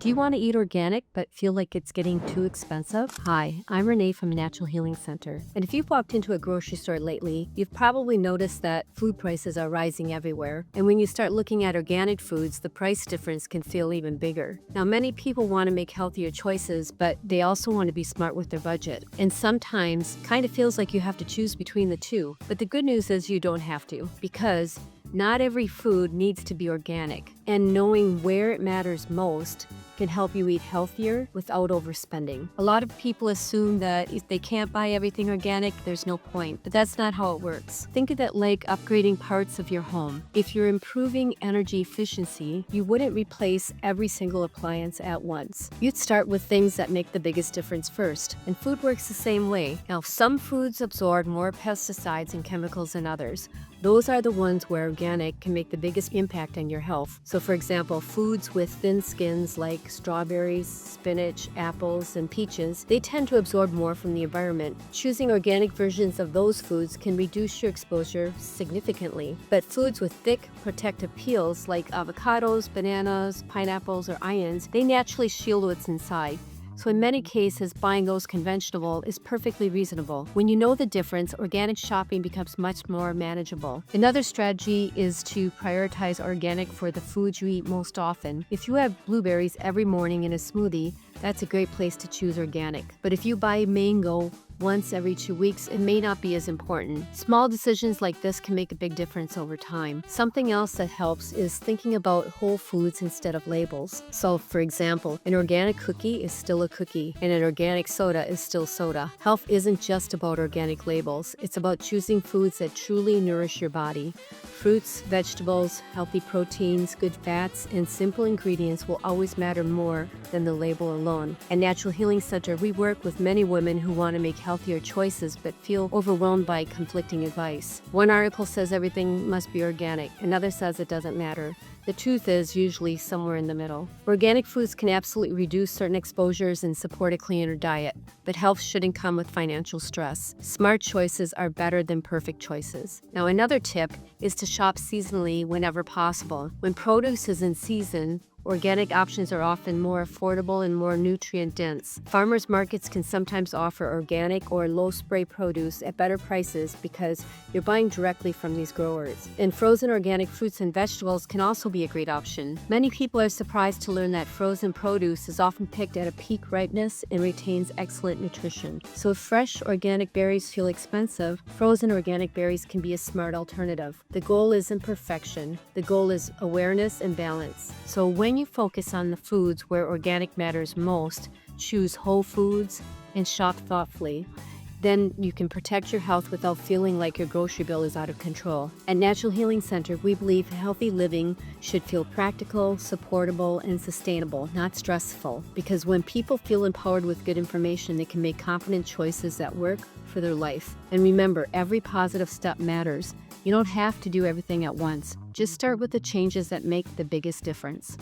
Do you want to eat organic but feel like it's getting too expensive? Hi, I'm Renee from Natural Healing Center. And if you've walked into a grocery store lately, you've probably noticed that food prices are rising everywhere. And when you start looking at organic foods, the price difference can feel even bigger. Now, many people want to make healthier choices, but they also want to be smart with their budget. And sometimes, kind of feels like you have to choose between the two. But the good news is you don't have to, because not every food needs to be organic. And knowing where it matters most can help you eat healthier without overspending. A lot of people assume that if they can't buy everything organic, there's no point, but that's not how it works. Think of it like upgrading parts of your home. If you're improving energy efficiency, you wouldn't replace every single appliance at once. You'd start with things that make the biggest difference first, and food works the same way. Now, some foods absorb more pesticides and chemicals than others. Those are the ones where organic can make the biggest impact on your health. So for example, foods with thin skins like strawberries, spinach, apples, and peaches, they tend to absorb more from the environment. Choosing organic versions of those foods can reduce your exposure significantly. But foods with thick, protective peels like avocados, bananas, pineapples, or onions, they naturally shield what's inside. So in many cases, buying those conventional is perfectly reasonable. When you know the difference, organic shopping becomes much more manageable. Another strategy is to prioritize organic for the foods you eat most often. If you have blueberries every morning in a smoothie, that's a great place to choose organic. But if you buy mango once every 2 weeks, it may not be as important. Small decisions like this can make a big difference over time. Something else that helps is thinking about whole foods instead of labels. So, for example, an organic cookie is still a cookie, and an organic soda is still soda. Health isn't just about organic labels. It's about choosing foods that truly nourish your body. Fruits, vegetables, healthy proteins, good fats, and simple ingredients will always matter more than the label alone. At Natural Healing Center, we work with many women who want to make healthier choices but feel overwhelmed by conflicting advice. One article says everything must be organic, another says it doesn't matter. The truth is usually somewhere in the middle. Organic foods can absolutely reduce certain exposures and support a cleaner diet, but health shouldn't come with financial stress. Smart choices are better than perfect choices. Now, another tip is to shop seasonally whenever possible. When produce is in season, organic options are often more affordable and more nutrient-dense. Farmers markets can sometimes offer organic or low-spray produce at better prices because you're buying directly from these growers. And frozen organic fruits and vegetables can also be a great option. Many people are surprised to learn that frozen produce is often picked at a peak ripeness and retains excellent nutrition. So if fresh organic berries feel expensive, frozen organic berries can be a smart alternative. The goal isn't perfection. The goal is awareness and balance. So when you focus on the foods where organic matters most, choose whole foods, and shop thoughtfully, then you can protect your health without feeling like your grocery bill is out of control. At Natural Healing Center, we believe healthy living should feel practical, supportable, and sustainable, not stressful. Because when people feel empowered with good information, they can make confident choices that work for their life. And remember, every positive step matters. You don't have to do everything at once. Just start with the changes that make the biggest difference.